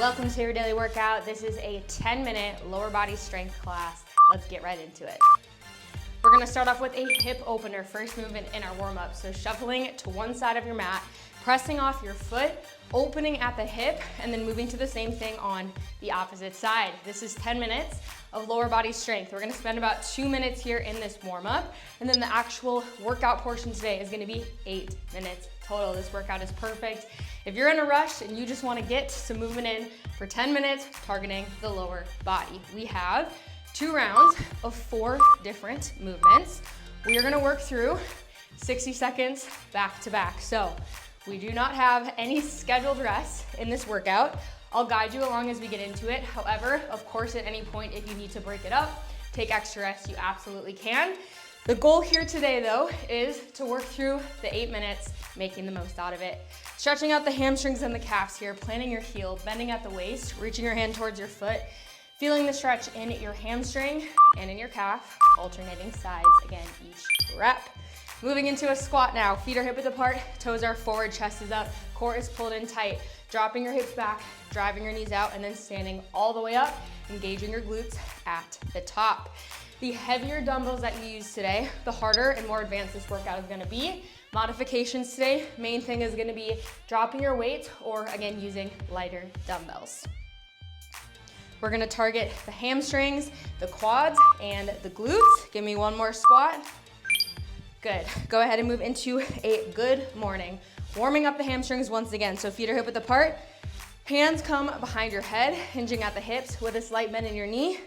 welcome to your daily workout. This is a 10-minute lower body strength class. Let's get right into it. We're gonna start off with a hip opener, first movement in our warm-up. So shuffling to one side of your mat, pressing off your foot, opening at the hip, and then moving to the same thing on the opposite side. This is 10 minutes of lower body strength. We're gonna spend about 2 minutes here in this warm-up, and then the actual workout portion today is gonna be 8 minutes total. This workout is perfect if you're in a rush and you just wanna get some movement in for 10 minutes, targeting the lower body. We have 2 rounds of 4 different movements. We are gonna work through 60 seconds back to back. So we do not have any scheduled rest in this workout. I'll guide you along as we get into it. However, of course, at any point, if you need to break it up, take extra rest, you absolutely can. The goal here today, though, is to work through the 8 minutes, making the most out of it. Stretching out the hamstrings and the calves here, planting your heel, bending at the waist, reaching your hand towards your foot, feeling the stretch in your hamstring and in your calf, alternating sides, again, each rep. Moving into a squat now. Feet are hip width apart, toes are forward, chest is up, core is pulled in tight. Dropping your hips back, driving your knees out, and then standing all the way up, engaging your glutes at the top. The heavier dumbbells that you use today, the harder and more advanced this workout is gonna be. Modifications today, main thing is gonna be dropping your weight or, again, using lighter dumbbells. We're gonna target the hamstrings, the quads, and the glutes. Give me one more squat. Good. Go ahead and move into a good morning. Warming up the hamstrings once again. So feet are hip width apart. Hands come behind your head, hinging at the hips with a slight bend in your knee.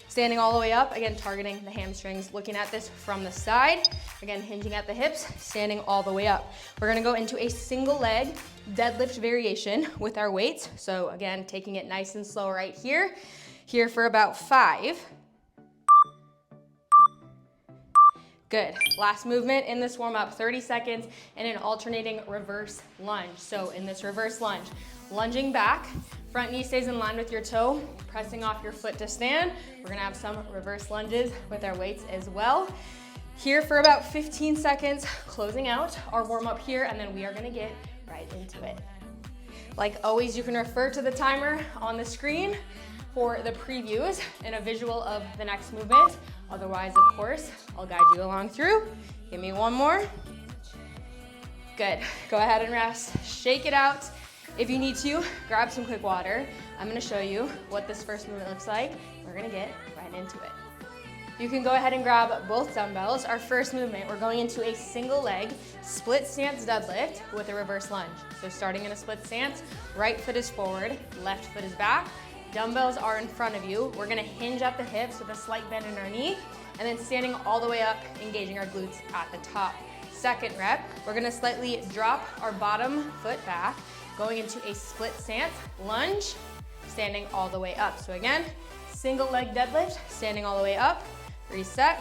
Standing all the way up, again, targeting the hamstrings. Looking at this from the side. Again, hinging at the hips, standing all the way up. We're gonna go into a single leg deadlift variation with our weights. So again, taking it nice and slow right here. Here for about 5. Good. Last movement in this warm-up, 30 seconds in an alternating reverse lunge. So in this reverse lunge, lunging back, front knee stays in line with your toe, pressing off your foot to stand. We're gonna have some reverse lunges with our weights as well. Here for about 15 seconds, closing out our warm-up here, and then we are gonna get right into it. Like always, you can refer to the timer on the screen for the previews and a visual of the next movement. Otherwise, of course, I'll guide you along through. Give me one more. Good. Go ahead and rest. Shake it out. If you need to, grab some quick water. I'm gonna show you what this first movement looks like. We're gonna get right into it. You can go ahead and grab both dumbbells. Our first movement, we're going into a single leg split stance deadlift with a reverse lunge. So starting in a split stance, right foot is forward, left foot is back. Dumbbells are in front of you. We're gonna hinge at the hips with a slight bend in our knee, and then standing all the way up, engaging our glutes at the top. Second rep, we're gonna slightly drop our bottom foot back, going into a split stance lunge, standing all the way up. So again, single leg deadlift, standing all the way up, reset,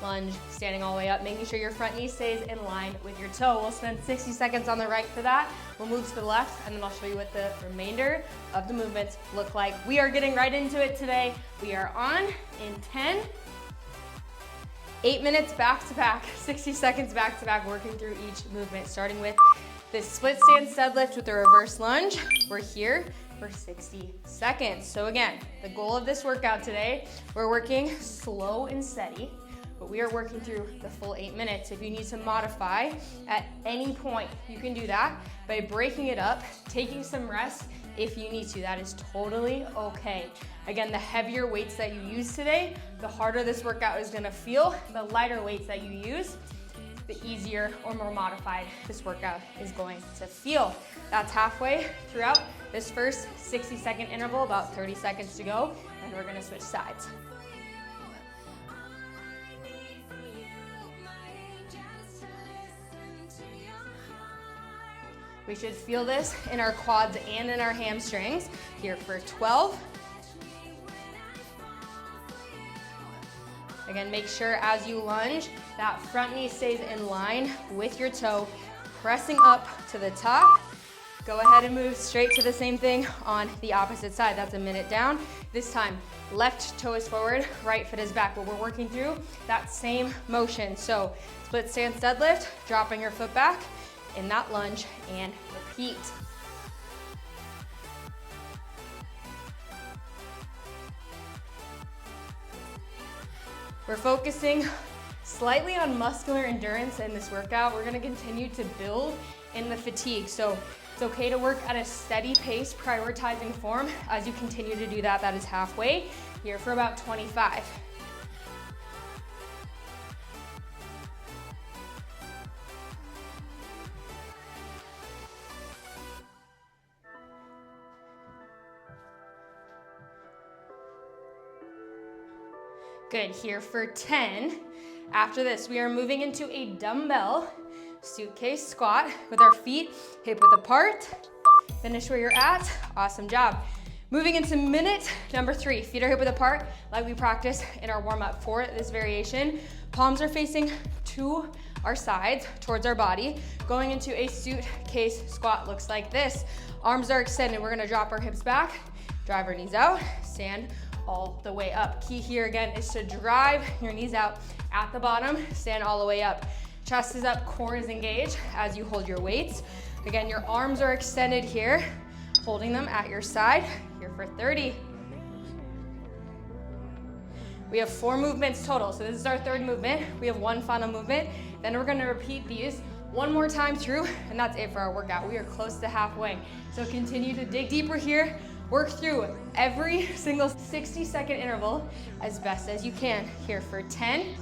lunge, standing all the way up, making sure your front knee stays in line with your toe. We'll spend 60 seconds on the right for that. We'll move to the left, and then I'll show you what the remainder of the movements look like. We are getting right into it today. We are on in 10, 8 minutes back to back, 60 seconds back to back, working through each movement, starting with this split stance deadlift with the reverse lunge. We're here for 60 seconds. So again, the goal of this workout today, we're working slow and steady, but we are working through the full 8 minutes. If you need to modify at any point, you can do that by breaking it up, taking some rest if you need to. That is totally okay. Again, the heavier weights that you use today, the harder this workout is gonna feel. The lighter weights that you use, the easier or more modified this workout is going to feel. That's halfway throughout this first 60-second interval, about 30 seconds to go, and we're gonna switch sides. We should feel this in our quads and in our hamstrings. Here for 12. Again, make sure as you lunge, that front knee stays in line with your toe, pressing up to the top. Go ahead and move straight to the same thing on the opposite side. That's a minute down. This time, left toe is forward, right foot is back, but we're working through that same motion. So split stance deadlift, dropping your foot back in that lunge, and repeat. We're focusing slightly on muscular endurance in this workout. We're gonna continue to build in the fatigue. So it's okay to work at a steady pace, prioritizing form. As you continue to do that, that is halfway. Here for about 25. Good, here for 10. After this, we are moving into a dumbbell suitcase squat with our feet hip width apart. Finish where you're at, awesome job. Moving into minute number 3, feet are hip width apart like we practiced in our warm up for this variation. Palms are facing to our sides, towards our body. Going into a suitcase squat looks like this. Arms are extended, we're gonna drop our hips back, drive our knees out, stand all the way up. Key here again is to drive your knees out at the bottom, stand all the way up. Chest is up, core is engaged as you hold your weights. Again, your arms are extended here, holding them at your side. Here for 30. We have 4 movements total, so this is our 3rd movement. We have 1 final movement. Then we're gonna repeat these 1 more time through, and that's it for our workout. We are close to halfway. So continue to dig deeper here. Work through every single 60-second interval as best as you can. Here for 10.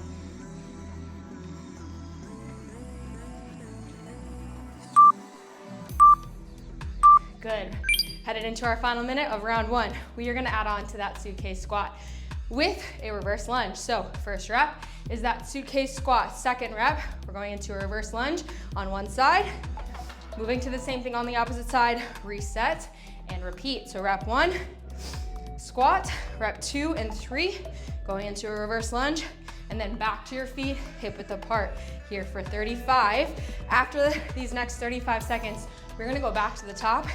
Good. Headed into our final minute of round 1. We are gonna add on to that suitcase squat with a reverse lunge. So first rep is that suitcase squat. Second rep, we're going into a reverse lunge on one side. Moving to the same thing on the opposite side, reset and repeat. So rep 1, squat, rep 2 and 3, going into a reverse lunge, and then back to your feet, hip width apart. Here for 35. After these next 35 seconds, we're gonna go back to the top,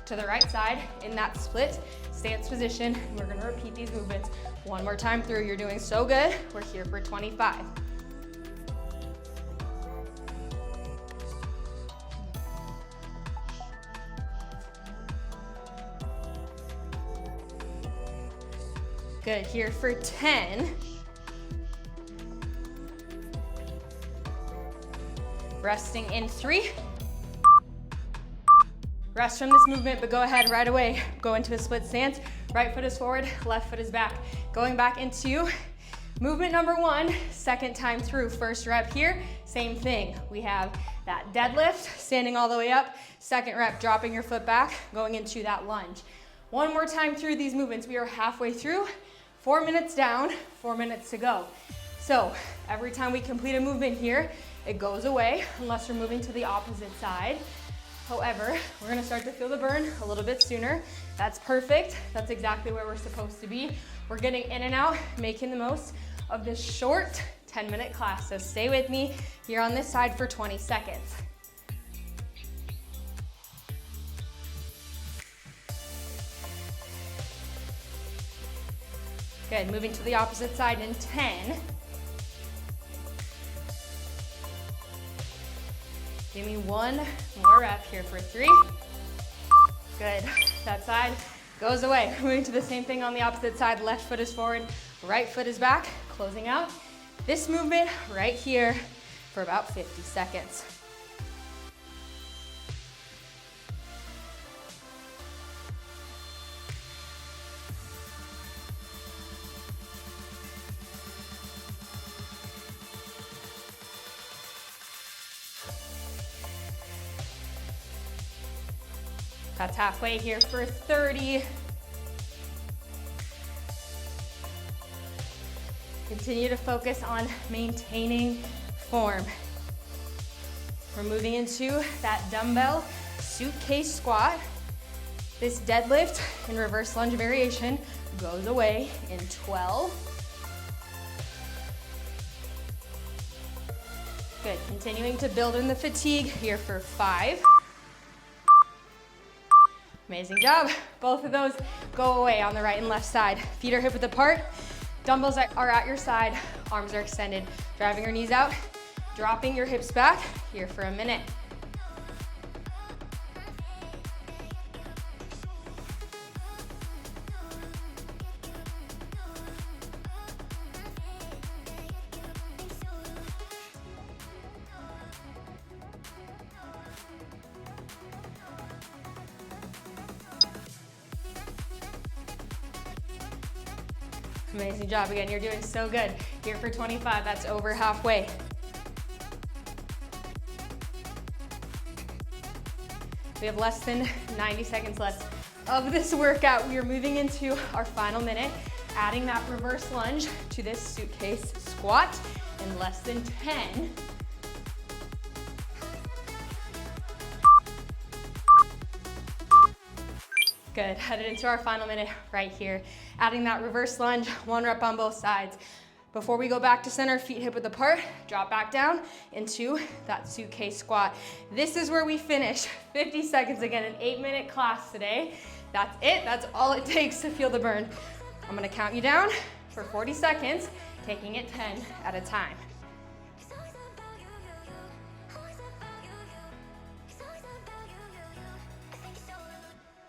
to the right side in that split stance position. We're gonna repeat these movements 1 more time through. You're doing so good. We're here for 25. Good, here for 10. Resting in 3. Rest from this movement, but go ahead right away. Go into a split stance. Right foot is forward, left foot is back. Going back into movement number 1, second time through. First rep here, same thing. We have that deadlift, standing all the way up. Second rep, dropping your foot back, going into that lunge. 1 more time through these movements. We are halfway through. 4 minutes down, 4 minutes to go. So every time we complete a movement here, it goes away unless we're moving to the opposite side. However, we're gonna start to feel the burn a little bit sooner. That's perfect. That's exactly where we're supposed to be. We're getting in and out, making the most of this short 10-minute class. So stay with me here on this side for 20 seconds. Good, moving to the opposite side in 10. Give me 1 more rep here for 3. Good, that side goes away. Moving to the same thing on the opposite side. Left foot is forward, right foot is back. Closing out this movement right here for about 50 seconds. That's halfway here for 30. Continue to focus on maintaining form. We're moving into that dumbbell suitcase squat. This deadlift in reverse lunge variation goes away in 12. Good, continuing to build in the fatigue here for 5. Amazing job. Both of those go away on the right and left side. Feet are hip width apart. Dumbbells are at your side. Arms are extended. Driving your knees out. Dropping your hips back. Here for a minute. Amazing job. Again, you're doing so good. Here for 25, that's over halfway. We have less than 90 seconds left of this workout. We are moving into our final minute, adding that reverse lunge to this suitcase squat in less than 10. Good, headed into our final minute right here. Adding that reverse lunge, 1 rep on both sides. Before we go back to center, feet hip width apart, drop back down into that suitcase squat. This is where we finish. 50 seconds, again, an 8-minute class today. That's it, that's all it takes to feel the burn. I'm gonna count you down for 40 seconds, taking it 10 at a time.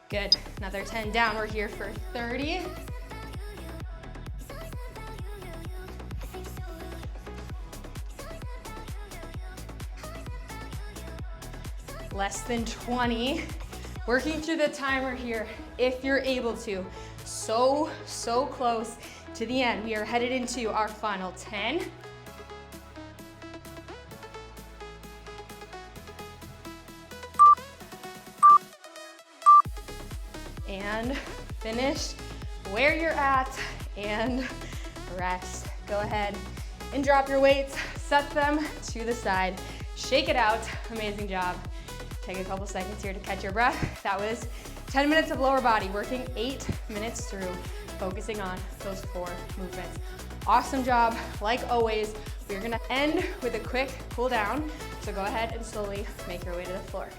Good, another 10 down. We're here for 30. Less than 20. Working through the timer here if you're able to. So close to the end. We are headed into our final 10. And finish where you're at and rest. Go ahead and drop your weights, set them to the side, shake it out. Amazing job. Take a couple seconds here to catch your breath. That was 10 minutes of lower body, working 8 minutes through, focusing on those 4 movements. Awesome job. Like always, we're gonna end with a quick cool down. So go ahead and slowly make your way to the floor.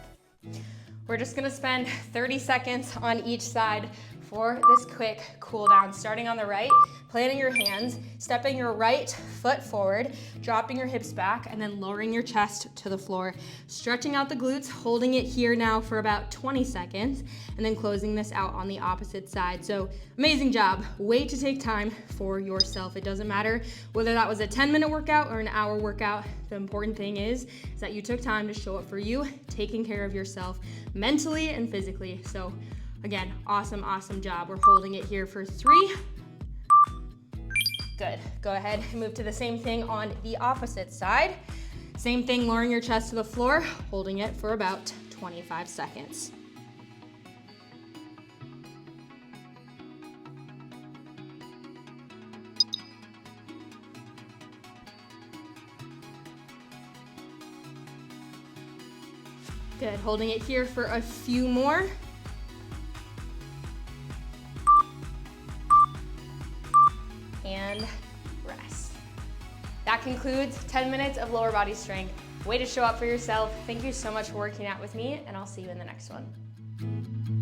We're just gonna spend 30 seconds on each side for this quick cool down. Starting on the right, planting your hands, stepping your right foot forward, dropping your hips back, and then lowering your chest to the floor. Stretching out the glutes, holding it here now for about 20 seconds, and then closing this out on the opposite side. So amazing job. Way to take time for yourself. It doesn't matter whether that was a 10-minute workout or an hour workout. The important thing is that you took time to show up for you, taking care of yourself mentally and physically. So again, awesome job. We're holding it here for 3. Good. Go ahead and move to the same thing on the opposite side. Same thing, lowering your chest to the floor, holding it for about 25 seconds. Good. Holding it here for a few more. And rest. That concludes 10 minutes of lower body strength. Way to show up for yourself. Thank you so much for working out with me, and I'll see you in the next one.